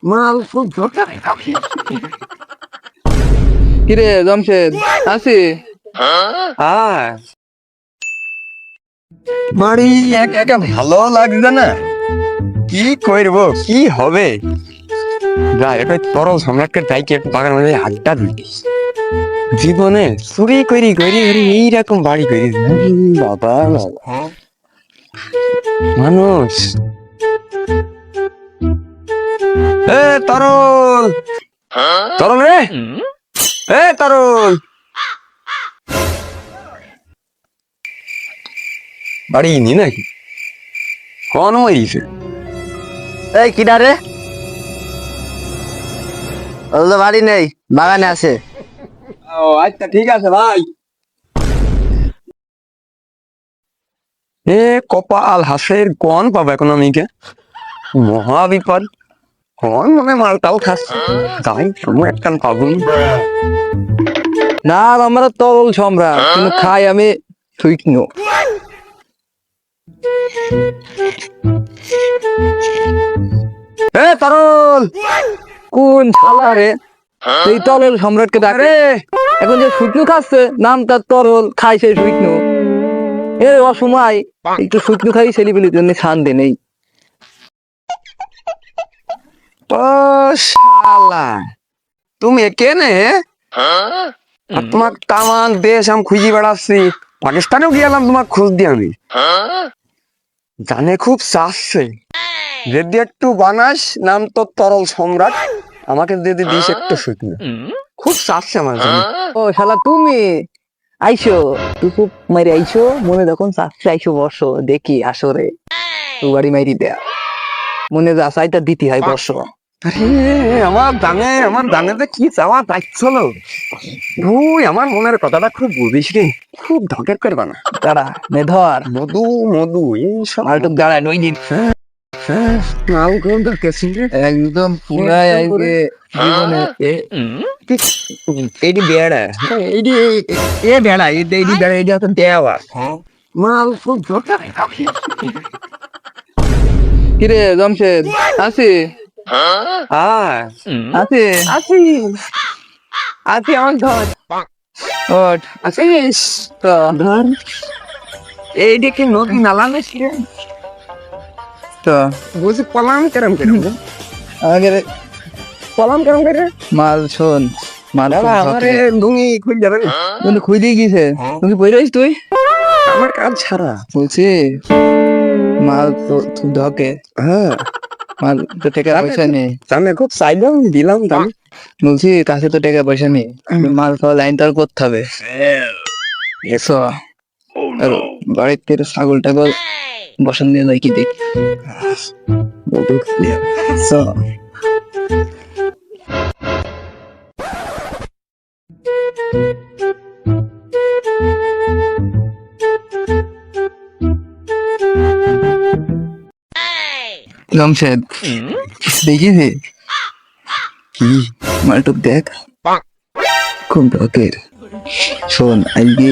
মাল খুব কিরে জমশেদ আছি? হ্যাঁ, বাড়ি একা একা ভালো লাগছে না। কি করব, কি হবে? যাই একটা তরল সম্রাটকে ডাইকে একটু বাগান মধ্যে আড্ডা দিই। জীবনে চুরি করি করি করি এইরকম বাড়ি করি। বাবা বাবা, মানুষ। এ তরল, তরল রে, এ তরল, বাড়ি নি নাকি? কোন হয়েছে? এই কিডা রে? ও তো বাড়ি নেই, বাগানে আছে। ও আচ্ছা, ঠিক আছে ভাই। এ কপাল হাসের কোন পাবো এখন আমিকে, মহা বিপদ। কোন মনে মালটাও খাচ্ছে, তাই সময় একখান পাবো। না, আমরা তরল সম্রাট, কিন্তু খাই আমি শুকনো। এ তরল, কোন শালা রে? এই তরল সম্রাটকে ডাকে। এখন যে শুকনো খাচ্ছে, নাম তার তরল, খাই সেই শুকনো। এ অসময় একটু শুকনো খাই ছেলেপিলির জন্য শান্তি নেই। ও শালা, তুমি কেনে? আর তোমার তামান দেশ আমি খুঁজি বেড়াচ্ছি, পাকিস্তানেও গেলাম তোমার খোঁজ দিয়ে আমি। জানে খুব চাচ্ছে, যদি একটু বানাস নাম তো তরল সম্রাট, আমাকে যদি দিস একটু শুকনো, খুব চাচ্ছে আমার জন্য। ও শালা তুমি আইসো, টুকু মারি আইসো, মনে যখন চাচ্ছে আইসো বসো, দেখি আসরে তু বাড়ি মাইরি দেয়া মনে যা চাইটা দিতে হয় বসো। আরে আমার দানেতে কি চাওয়া যাচ্ছিল, তুই আমার মনের কথাটা খুব বুঝিস রে, খুব ঢকের করবা না। দাঁড়া নে ধর মধু মধু এইসব মালটুক দাঁড়ায় নই দিন নাও কোন ঢকেছি রে, একদম পুরাই আইকে জীবনে এইটি বেড়া, এইটি এ বেড়া, এইটি বেড়া, এইটি হচ্ছে দেওয়া মাল খুব ঢকে। কিরে জমশেদ আছি? হ্যাঁ আছি আছি, আছি আমার ধর, ওঠ আছিস তো ধর। এইটি কি নদী নালা নাকি রে? তো বুঝি পলাম কেরম কেরম রে? আগে পলাম কেরম করে? মাল শোন, মাল দাদা আমারে লুঙ্গি খুল যাবে না? কিন্তু খুইলি গেছে, তুমি কই রইস তুই? আমার কাজ ছাড়া। বলছি মাল তো তুই ঢকে, হ্যাঁ, মাল তো টাকা পয়সা নেই। আমি খুব চাইলাম দিলাম দাম। বলছি কাছে তো টাকা পয়সা নেই, মাল খাওয়া লাইন তো আর করতে হবে। এসো আর বাড়িতে ছাগল টাগল বসন দিয়ে যাই কি দেখি। So, জমশেদ দেখিছি কি মালটুক দেখ, খুব ঢকের। শোন আজকে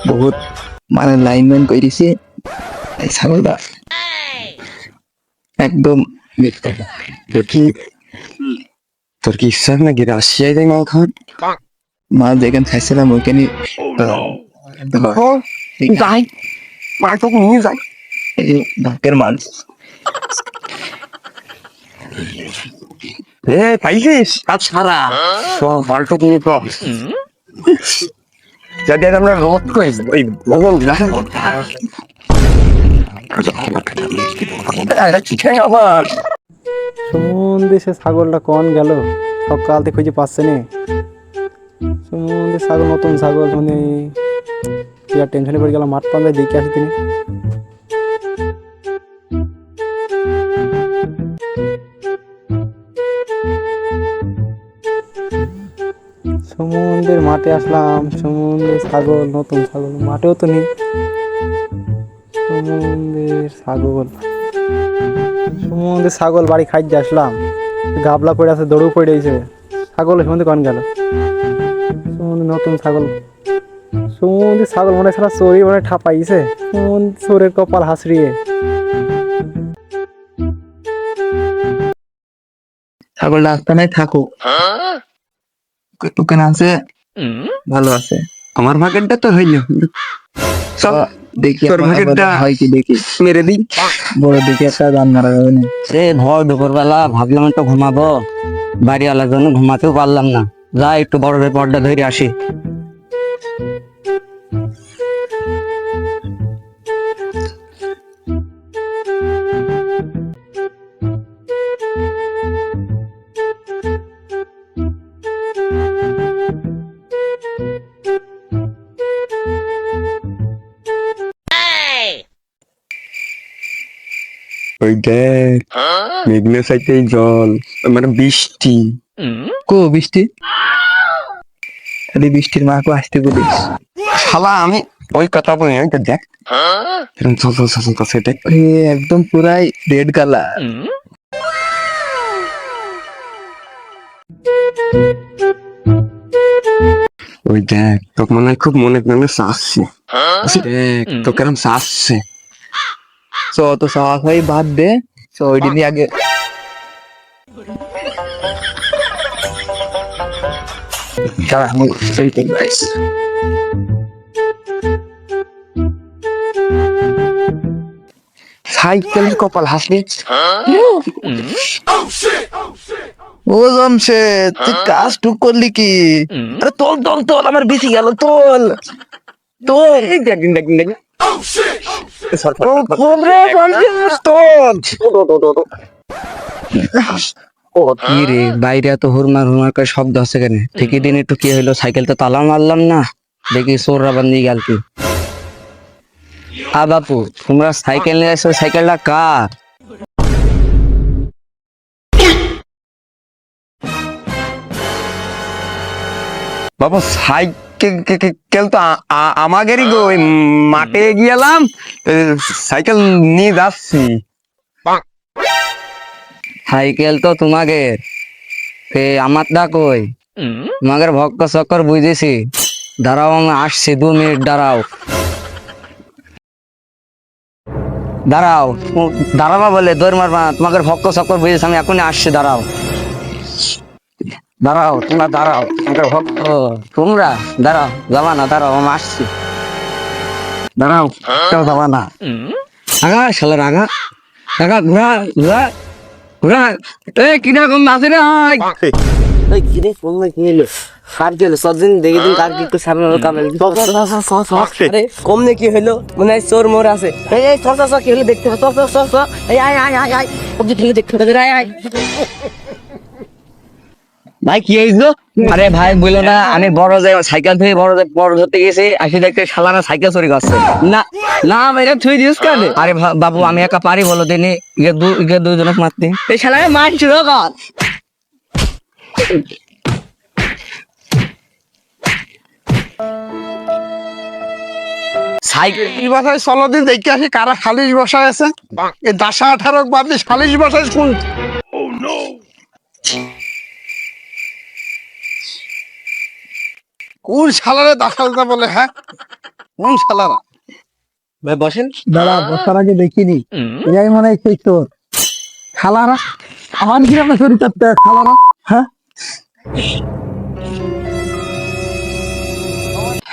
বহুত মানে লাইনম্যান করেছে এই ছাগলটা, একদম তোর কি, তোর কি ইচ্ছা নাকি রাশিয়ায় যাই মাল খাওয়ার? মাল যেখানে খাইছিলাম ওইখানে যাই, মাল তোকে নিয়ে যাই। ঢকের মাল। এ পাইছিস কাজ সারা, সব মালটো নিয়ে তো যদি আমরা রোধ করি ওই বগল আবার সুমন্দি সে ছাগলটা কন গেল, সকাল থেকে খুঁজে পাচ্ছে না। সুমন্দি ছাগল, নতুন ছাগল, মানে কি আর টেনশনে পড়ে গেলাম। মাঠ পান্দায় দেখে আসি তিনি। সুমন্দির মাঠে আসলাম, সুমন্দির ছাগল, নতুন ছাগল মাঠেও তো নেই। সুমন্দির ছাগল, সুমন্দির ছাগল বাড়ি খাইতে আসলাম, গাবলা পড়ে আছে, দৌড়ও পড়ে আছে। ছাগল সুমন্দি কন গেল? সুমন্দি নতুন ছাগল, সুমন্দি ছাগল মনে ছাড়া চোরি মনে ঠাপাইছে। সুমন্দি চোরের কপাল হাসড়িয়ে। ছাগলটা আস্তানায় থাকুক, ওখানে আছে, ভালো আছে। আমার ভাগেরটা তো হইল, চল দেখি তোর ভাগেরটা হয় কি দেখি, মেরে দিই। বড় দেখি একটা দান মারা যাবে না। সে ভর দুপুরবেলা ভাবলাম একটু ঘুমাবো, বাড়িওয়ালার জন্য ঘুমাতেও পারলাম না। যা একটু বড়দের পর্দা ধরে আসি। ওই দেখ, মেঘনা সাইতে জল, মানে বৃষ্টি। কো বৃষ্টি? খালি বৃষ্টির মাকে আসতে বলিস। শালা আমি ওই কথা বলি, ওইটা দেখ এরকম চল চল চল চল সেটা। একদম পুরাই রেড কালার। ওই দেখ তোকে মনে হয় খুব মনে মনে চাচ্ছে, দেখ তোকে এরকম চাচ্ছে। তো অত সাহস হয় বাদ দে, তো ওই দিনই আগে সাইকেলের কপাল হাসলি। ও জমশেদ, তুই কাজ টুক করলি কি? আরে তোল তোল তোল, আমার বেশি গেল, তোল তোল। তোল রে জমশেদ, তোল। ও কি রে, বাইরে এত হুরমার হুরমার করে শব্দ হচ্ছে কেন? ঠিকই দিন একটু কি হইলো, সাইকেল তো তালা মারলাম না, দেখি চোররা বান্ধি গেল কি। বাপু, তোমরা সাইকেল নিয়ে আসছো, সাইকেলটা কার? বাবা সাইকেল তো আমাদেরই গো, ওই মাঠে গিয়েলাম, সাইকেল নিয়ে যাচ্ছি। সাইকেল তো তোমাকে, আমার দা কই? তোমাদের ভক্ত চক্কর বুঝেছি, দাঁড়াও আমি আসছি, 2 মিনিট দাঁড়াও। দাঁড়াও, দাঁড়াবা বলে দৌড় মারবা, তোমাদের ভক্ত চক্কর বুঝেছি, আমি এখনই আসছি, দাঁড়াও। দাঁড়াও, তোমরা দাঁড়াও, তোমাদের ভক্ত তোমরা দাঁড়াও, যাবা না, দাঁড়াও আমি আসছি, দাঁড়াও, কেউ যাবা না। আগা শালার আগা, আগা ঘোরা ঘোরা ঘোরা, কিরকম আছে রে? ওই কিরে ফোন কি হলো? কার কি হলো? সবদিন দেখে দিন কার কি একটু সামনে কামে আরে কমনে কি হলো? মনে হয় চোর মোর আছে। এই এই চল চল কি হলো দেখতে চল চল চল চল, এই আয় আয় আয় আয় ওকে ঠিক দেখতে হবে, আয় আয়। ভাই কি হয়েছিল? আরে ভাই বললো না, আমি বড় যে সাইকেল থেকে বড় ধরতে গেছি, আসি দেখতে শালারা সাইকেল চুরি করছে। না না এটা থুই দিস কেন? আরে বাবু আমি একা পারি বলো দিনে, দুজনক মারতে, এই শালারে মারছিল কর। সাইকেল বাসায় চলো দিন দেখে আসি কারা খালিশ বসায় আছে। এই 10-18 বাদ দিয়ে খালিশ বসায় শুন। কোন শালারে দাসালতা বলে? হ্যাঁ, কোন শালারা? ভাই বসেন। দাঁড়া, বসার আগে দেখিনি, এটাই মনে হয় সেই তোর খালারা। আমার গ্রামে চুরি করতে খালারা, হ্যাঁ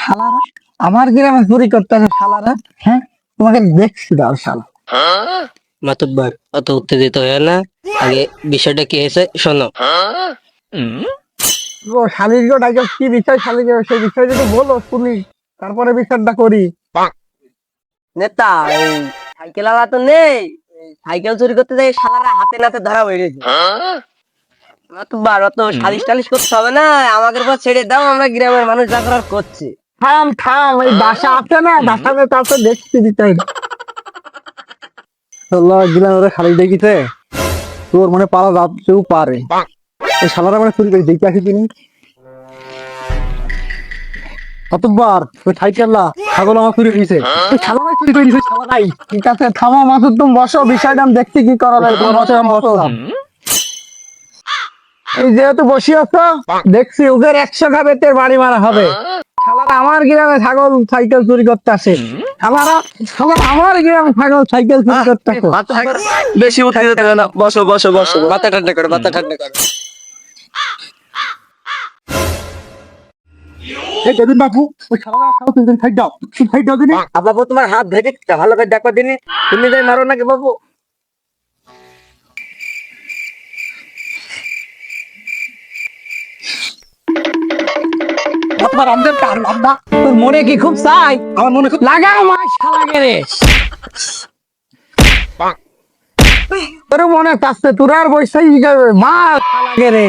খালারা, আমার গ্রামে চুরি করতে আসে খালারা, হ্যাঁ তোমাকে দেখছি দাও শালা। মাতুব্বার অত উত্তেজিত হয়ে না, আগে বিষয়টা কি হয়েছে শোনো। ও শালির গো ডাকে, কি বিষয় শালির গো, সেই বিষয় যদি বলো শুনি, তারপরে বিচারটা করি। নেতা এই সাইকেল আলা তো নেই, সাইকেল চুরি করতে যাই শালারা হাতে নাতে ধরা হয়ে গেছে। মাতুব্বার অত সালিশ টালিশ করতে হবে না, আমাদের উপর ছেড়ে দাও, আমরা গ্রামের মানুষ যা করার করছি। থাম থাম, এই বাসা আছে না, বাসাতে তারপর দেখছি বিচার। আল্লাহ গিলান ওরা খালি দেখিছে, তোর মনে পালা যাচ্ছেও পারে। এই শালারা মানে চুরি করে দেখে আসি তিনি। কতবার ওই সাইকেললা ছাগল আমার চুরি হয়েছে, ওই শালারাই চুরি করে দিয়েছে, শালারাই। ঠিক আছে থামো মাসুদ, তুমি বসো, বিষয়টা আমি দেখছি কি করা যায়। তোমার বসে আমি বসলাম, এই যেহেতু বসি আছো, দেখছি ওদের 100 ঘা বেতের বাড়ি মারা হবে। শালারা আমার গ্রামে ছাগল সাইকেল চুরি করতে আসে। শালারা আমার গ্রামে ছাগল সাইকেল চুরি করতে আসে। বেশি উত্তেজিত হও না, বসো বসো বসো, মাথা ঠান্ডা করো, মাথা ঠান্ডা করো। বাবু তোমার হাত ধরে ভালো করে দেখো দিনি, তুমি যাই মারো নাকি বাবু? তোর মনে কি খুব চাই? আমার মনে খুব লাগাও মা শালাকে রে। তোর মনে কাছে তোর আর বৈশাই মা শালাকে রে।